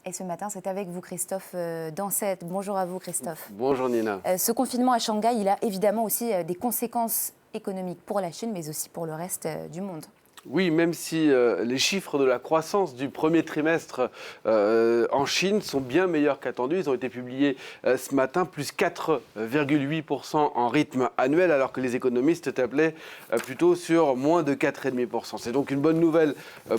Et ce matin, c'est avec vous, Christophe Dancet. Bonjour à vous, Christophe. Bonjour Nina. Ce confinement à Shanghai, il a évidemment aussi des conséquences économiques pour la Chine, mais aussi pour le reste du monde. Oui, même si les chiffres de la croissance du premier trimestre en Chine sont bien meilleurs qu'attendus. Ils ont été publiés ce matin, plus 4,8% en rythme annuel, alors que les économistes tablaient plutôt sur moins de 4,5%. C'est donc une bonne nouvelle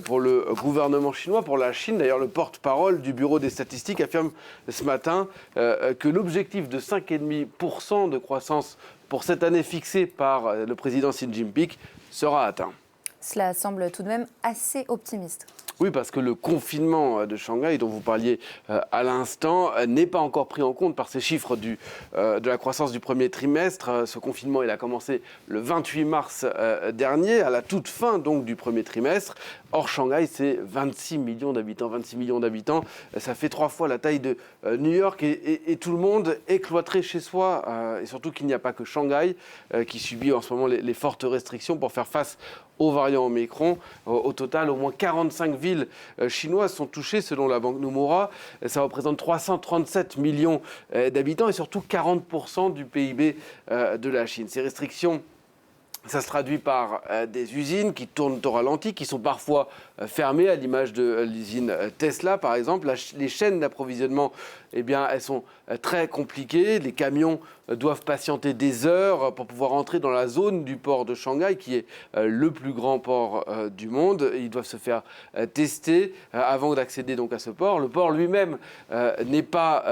pour le gouvernement chinois, pour la Chine. D'ailleurs, le porte-parole du Bureau des statistiques affirme ce matin que l'objectif de 5,5% de croissance pour cette année fixé par le président Xi Jinping sera atteint. Cela semble tout de même assez optimiste. Oui, parce que le confinement de Shanghai, dont vous parliez à l'instant, n'est pas encore pris en compte par ces chiffres de la croissance du premier trimestre. Ce confinement, il a commencé le 28 mars dernier, à la toute fin donc du premier trimestre. Or, Shanghai, c'est 26 millions d'habitants. 26 millions d'habitants, ça fait 3 fois la taille de New York et tout le monde est cloîtré chez soi. Et surtout qu'il n'y a pas que Shanghai qui subit en ce moment les fortes restrictions pour faire face aux variants Omicron. Au total, au moins 45 villes chinoises sont touchées selon la Banque Nomura. Ça représente 337 millions d'habitants et surtout 40% du PIB de la Chine. Ces restrictions, ça se traduit par des usines qui tournent au ralenti, qui sont parfois fermées, à l'image de l'usine Tesla, par exemple. Les chaînes d'approvisionnement, eh bien, elles sont très compliquées. Les camions doivent patienter des heures pour pouvoir entrer dans la zone du port de Shanghai, qui est le plus grand port du monde. Ils doivent se faire tester avant d'accéder donc à ce port. Le port lui-même n'est pas...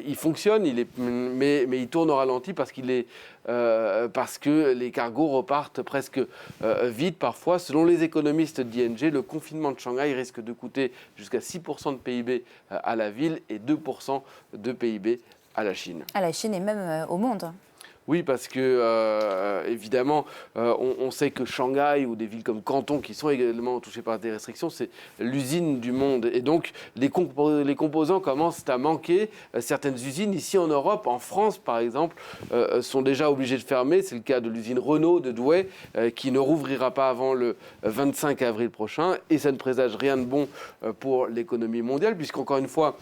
il fonctionne, mais il tourne au ralenti parce que les cargos repartent presque vite parfois. Selon les économistes d'ING, le confinement de Shanghai risque de coûter jusqu'à 6% de PIB à la ville et 2% de PIB à la Chine. À la Chine et même au monde. Oui, parce que, évidemment, on sait que Shanghai ou des villes comme Canton, qui sont également touchées par des restrictions, c'est l'usine du monde. Et donc, les composants commencent à manquer. Certaines usines, ici en Europe, en France par exemple, sont déjà obligées de fermer. C'est le cas de l'usine Renault de Douai, qui ne rouvrira pas avant le 25 avril prochain. Et ça ne présage rien de bon pour l'économie mondiale, puisqu'encore une fois,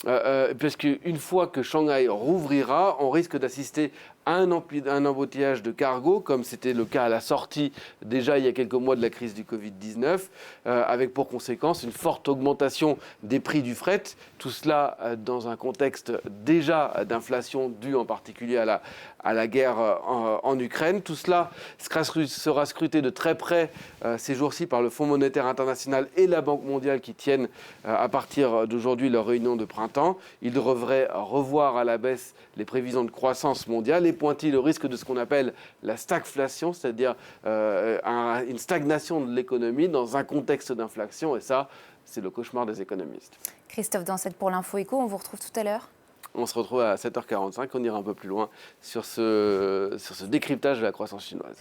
parce qu'une fois que Shanghai rouvrira, on risque d'assister à un embouteillage de cargo, comme c'était le cas à la sortie déjà il y a quelques mois de la crise du Covid-19, avec pour conséquence une forte augmentation des prix du fret. Tout cela dans un contexte déjà d'inflation due en particulier à la guerre en Ukraine. Tout cela sera scruté de très près ces jours-ci par le Fonds monétaire international et la Banque mondiale qui tiennent à partir d'aujourd'hui leur réunion de printemps. Ils devraient revoir à la baisse les prévisions de croissance mondiale et pointer le risque de ce qu'on appelle la stagflation, c'est-à-dire une stagnation de l'économie dans un contexte d'inflation. Et ça, c'est le cauchemar des économistes. Christophe Dancet pour l'Info Éco, on vous retrouve tout à l'heure. On se retrouve à 7h45, on ira un peu plus loin sur ce décryptage de la croissance chinoise.